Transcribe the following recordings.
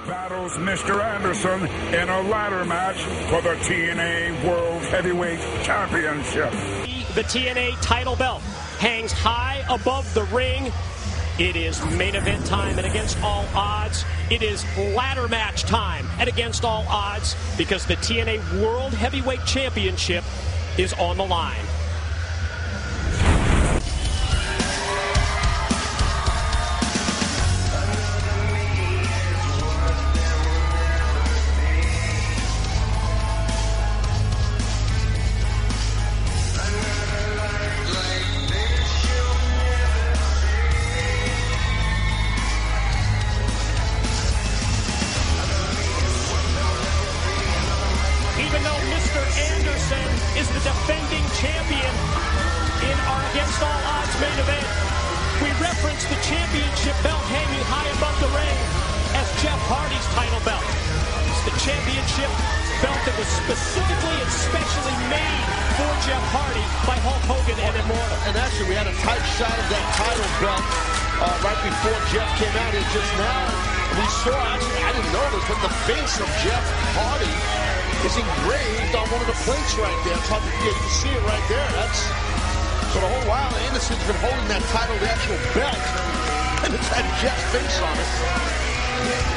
battles Mr. Anderson in a ladder match for the TNA World Heavyweight Championship. The TNA title belt hangs high above the ring. It is main event time, and against all odds, it is ladder match time, and against all odds, because the TNA World Heavyweight Championship is on the line. Even though Mr. Anderson is the defending champion in our Against All Odds main event, we reference the championship belt hanging high above the ring as Jeff Hardy's title belt. It's the championship belt that was specifically and specially made for Jeff Hardy by Hulk Hogan and Immortal. And actually, we had a tight shot of that title belt right before Jeff came out here just now. We saw, actually, I didn't know this, but the face of Jeff Hardy is engraved on one of the plates right there. It's hard to get, you can see it right there. That's for the whole while Anderson's been holding that title, the actual belt, and it's had Jeff's face on it.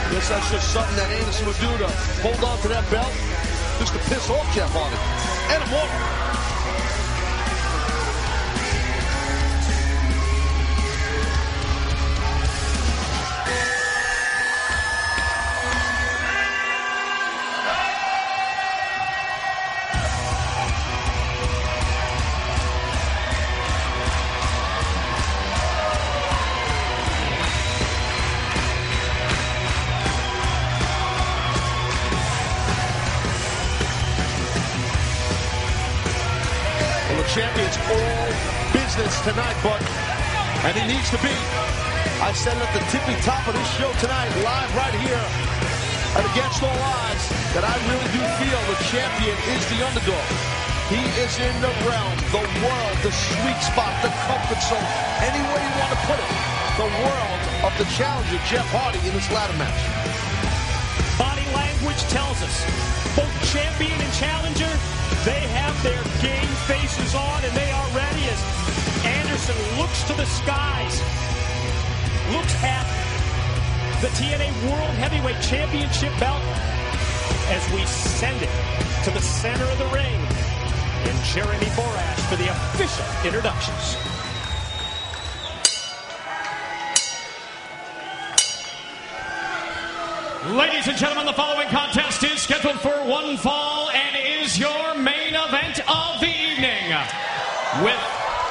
I guess that's just something that Anderson would do to hold on to that belt, just to piss off Jeff Hardy and Immortal. The champion's all business tonight, but and he needs to be. I said at the tippy top of this show tonight, live right here at Against All Odds, that I really do feel the champion is the underdog. He is in the realm, the world, the sweet spot, the comfort zone, any way you want to put it, the world of the challenger, Jeff Hardy, in this ladder match. Body language tells us both champion and challenger, they have their game faces on, and they are ready as Anderson looks to the skies, looks at the TNA World Heavyweight Championship belt as we send it to the center of the ring, and Jeremy Borash for the official introductions. Ladies and gentlemen, the following contest is scheduled for one fall and is your main event of the evening, with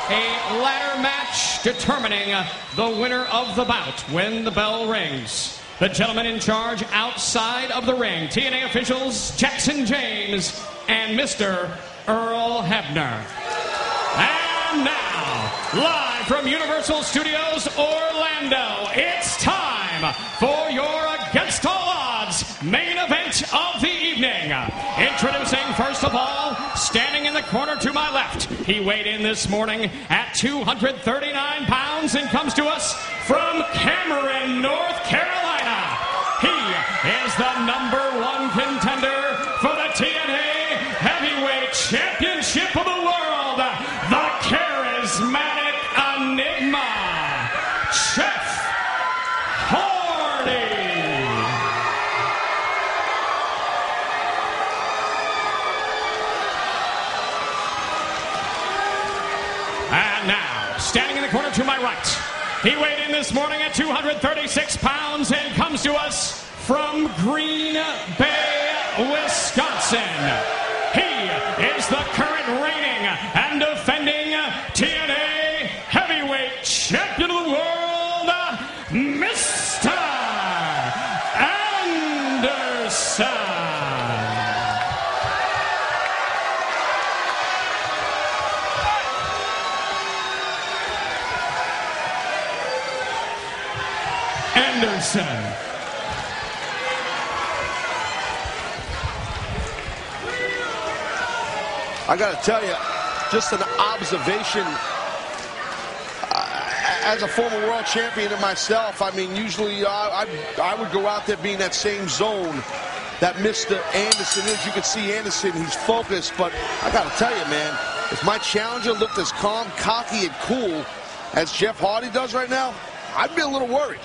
a ladder match determining the winner of the bout when the bell rings. The gentleman in charge outside of the ring, TNA officials Jackson James and Mr. Earl Hebner. And now, live from Universal Studios Orlando, it's time for your Against All Odds main event of the evening. Introducing, first of all, standing in the corner to my left. He weighed in this morning at 239 pounds and comes to us from Cameron, North Carolina. He is the #1 contender for the TNA Heavyweight Championship of the world, the charismatic enigma, Jeff Hardy. And now, standing in the corner to my right, he weighed in this morning at 236 pounds and comes to us from Green Bay, Wisconsin. He is the current reigning and defending TNA Heavyweight Champion of the world, Mr. Anderson. Anderson. I got to tell you, just an observation as a former world champion myself, I mean, usually I would go out there being that same zone that Mr. Anderson is. You can see Anderson, he's focused, but I got to tell you, man, if my challenger looked as calm, cocky, and cool as Jeff Hardy does right now, I'd be a little worried.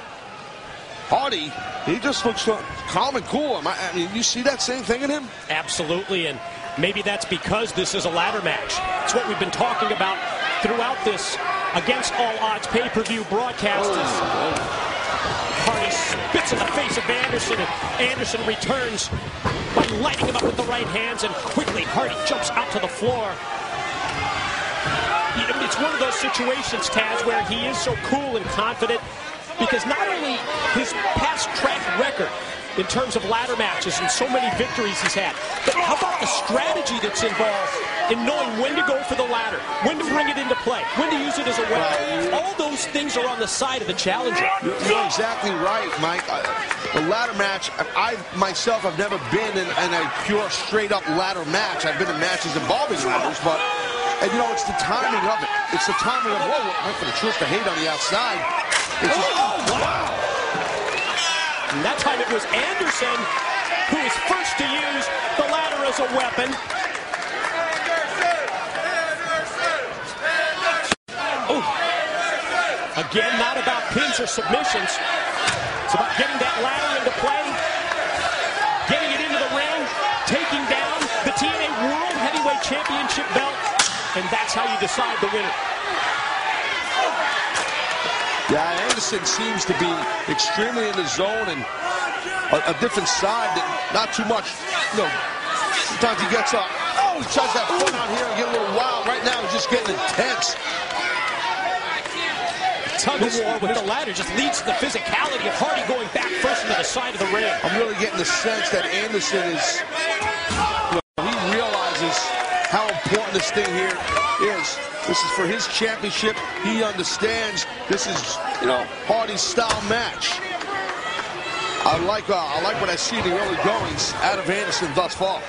Hardy, he just looks calm and cool. I mean, you see that same thing in him? Absolutely, and maybe that's because this is a ladder match. It's what we've been talking about throughout this Against All Odds pay-per-view broadcast. Hardy spits in the face of Anderson, and Anderson returns by lighting him up with the right hands, and quickly Hardy jumps out to the floor. It's one of those situations, Taz, where he is so cool and confident because not only his past track record in terms of ladder matches and so many victories he's had, but how about the strategy that's involved in knowing when to go for the ladder, when to bring it into play, when to use it as a weapon. All those things are on the side of the challenger. You're exactly right, Mike. The ladder match, I myself have never been in a pure straight-up ladder match. I've been in matches involving ladders, but, and you know, it's the timing of it. It's the timing of, whoa, went for the truth to hate on the outside. It's just, wow. And that time it was Anderson who was first to use the ladder as a weapon. Ooh. Again, not about pins or submissions. It's about getting that ladder into play, getting it into the ring, taking down the TNA World Heavyweight Championship belt, and that's how you decide the winner. Yeah, Anderson seems to be extremely in the zone and a different side, that not too much, you know, sometimes he gets up. Oh, he tries that foot out here and get a little wild. Right now, he's just getting intense. Tug of war with the ladder just leads to the physicality of Hardy going back first into the side of the ring. I'm really getting the sense that Anderson is, you know, he realizes how important this thing here is. This is for his championship. He understands this is, you know, Hardy's style match. I like what I see in the early goings out of Anderson thus far.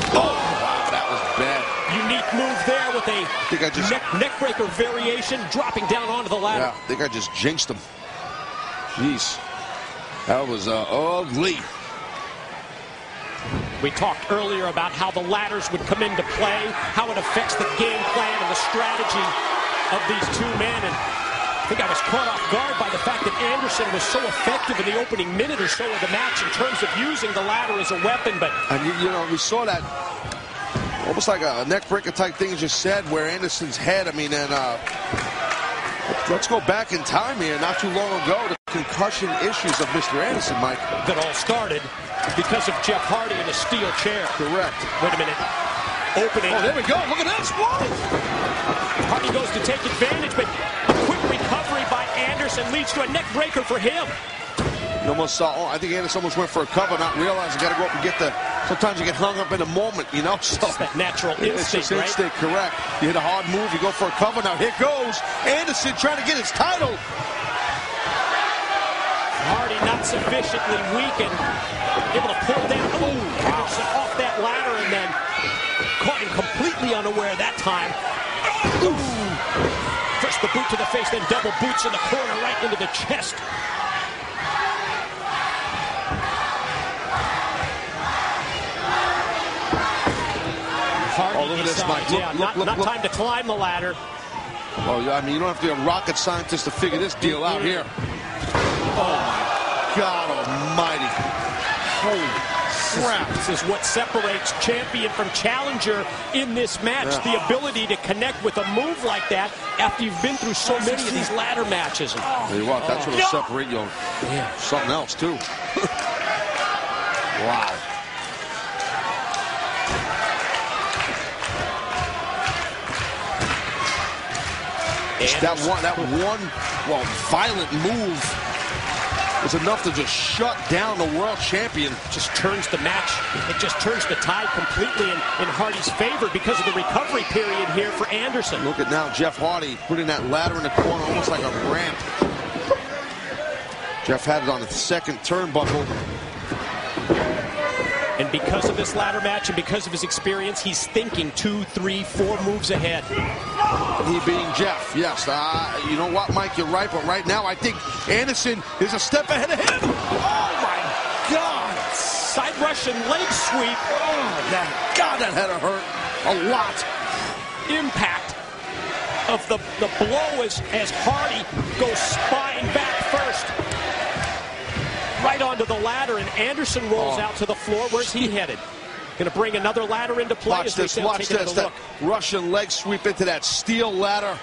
Oh, wow, that was bad. Unique move there with a neck breaker variation, dropping down onto the ladder. Yeah, I think I just jinxed him. Jeez, that was ugly. We talked earlier about how the ladders would come into play, how it affects the game plan and the strategy of these two men. And I think I was caught off guard by the fact that Anderson was so effective in the opening minute or so of the match in terms of using the ladder as a weapon. But and you know, we saw that almost like a neck breaker type thing you just said, where Anderson's head, I mean, and let's go back in time here, not too long ago, the concussion issues of Mr. Anderson, Mike. That all started because of Jeff Hardy in a steel chair. Correct. Wait a minute. Opening. Oh, there we go. Look at this. Whoa. Hardy goes to take advantage, but a quick recovery by Anderson leads to a neck breaker for him. You almost saw, I think Anderson almost went for a cover, not realizing got to go up and get the, sometimes you get hung up in a moment, you know. So it's that natural instinct, it's just instinct, right? Correct. You hit a hard move, you go for a cover. Now here goes Anderson trying to get his title. Hardy not sufficiently weak and able to pull down. Oh, Anderson off that ladder and then caught him completely unaware that time. Ooh. First the boot to the face, then double boots in the corner right into the chest. Hardy, oh, look at this, Mike. Not time to climb the ladder. Oh, yeah, I mean, you don't have to be a rocket scientist to figure this deal out here. Oh, my God almighty. Holy crap. This is what separates champion from challenger in this match. Yeah. The ability to connect with a move like that after you've been through so many of these ladder matches. Tell you what, that's what'll separate you. Yeah. Something else, too. Wow. That one violent move was enough to just shut down the world champion. Just turns the match. It just turns the tide completely in Hardy's favor because of the recovery period here for Anderson. Look at now Jeff Hardy putting that ladder in the corner almost like a ramp. Jeff had it on the second turnbuckle. And because of this ladder match and because of his experience, he's thinking 2, 3, 4 moves ahead. He being Jeff, yes. You know what, Mike, you're right, but right now I think Anderson is a step ahead of him. Oh, my God. Side Russian leg sweep. Oh, God, that had to hurt a lot. Impact of the blow as Hardy goes spine back first. Right onto the ladder, and Anderson rolls out to the floor. Where's he headed? Going to bring another ladder into play. Watch this, watch this. That Russian leg sweep into that steel ladder.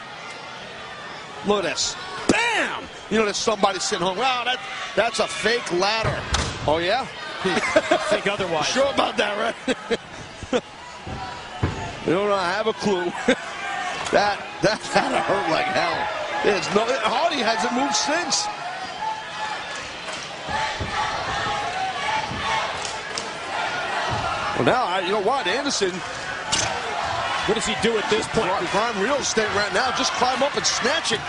Look at this. Bam! You know, there's somebody sitting home. Wow, that's a fake ladder. Oh, yeah? I think otherwise. Sure about that, right? You don't know, I have a clue. that had to hurt like hell. Hardy hasn't moved since. Well, now, you know what, Anderson. What does he do at this point? Prime real estate right now. Just climb up and snatch it.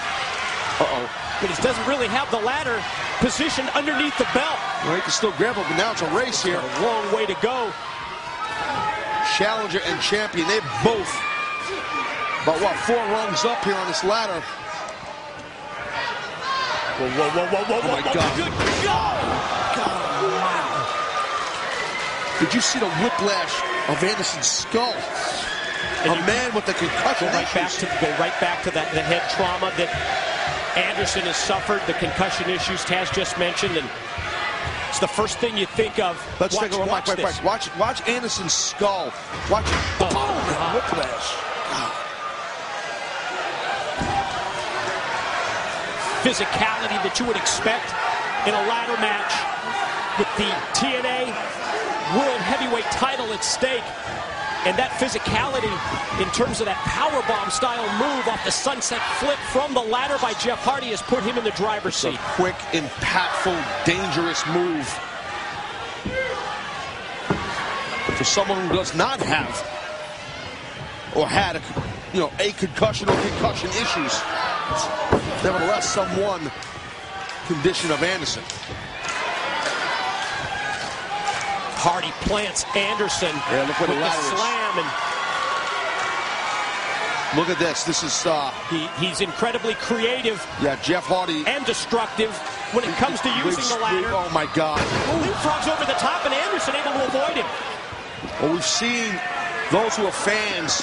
Uh-oh. But he doesn't really have the ladder positioned underneath the belt. Well, he can still grab it, but now it's a race here. A long way to go. Challenger and champion, they both about, what, 4 rungs up here on this ladder. Whoa, whoa, whoa, whoa, whoa, oh, my God. Good God. Did you see the whiplash of Anderson's skull? And a man with the concussion. Go right back to that, the head trauma that Anderson has suffered, the concussion issues Taz just mentioned, and it's the first thing you think of. Let's take a look. Watch Anderson's skull. Watch it. Oh, whiplash. Physicality that you would expect in a ladder match with the TNA World Heavyweight title at stake. And that physicality in terms of that powerbomb style move off the sunset flip from the ladder by Jeff Hardy has put him in the driver's seat. A quick, impactful, dangerous move. For someone who does not have or had a concussion or concussion issues. Nevertheless, someone condition of Anderson. Hardy plants Anderson look where the ladder slam. And look at this. This is he's incredibly creative. Yeah, Jeff Hardy. And destructive when it comes to using the ladder. Oh, my God. Leapfrogs over the top, and Anderson able to avoid him. Well, we've seen those who are fans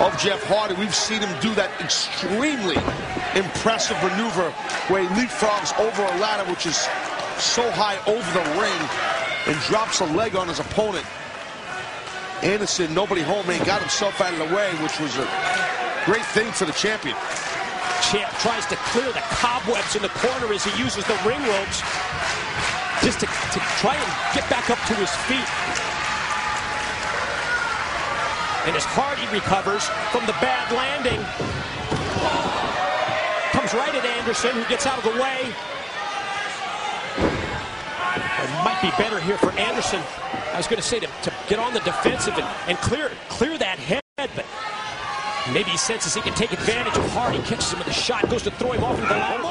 of Jeff Hardy, we've seen him do that extremely impressive maneuver where he leapfrogs over a ladder which is so high over the ring and drops a leg on his opponent. Anderson, nobody home, man, got himself out of the way, which was a great thing for the champion. Champ tries to clear the cobwebs in the corner as he uses the ring ropes just to try and get back up to his feet. And as Hardy recovers from the bad landing, comes right at Anderson, who gets out of the way. It might be better here for Anderson, I was going to say, to get on the defensive and clear that head, but maybe he senses he can take advantage of Hardy, catches him with a shot, goes to throw him off into the ladder.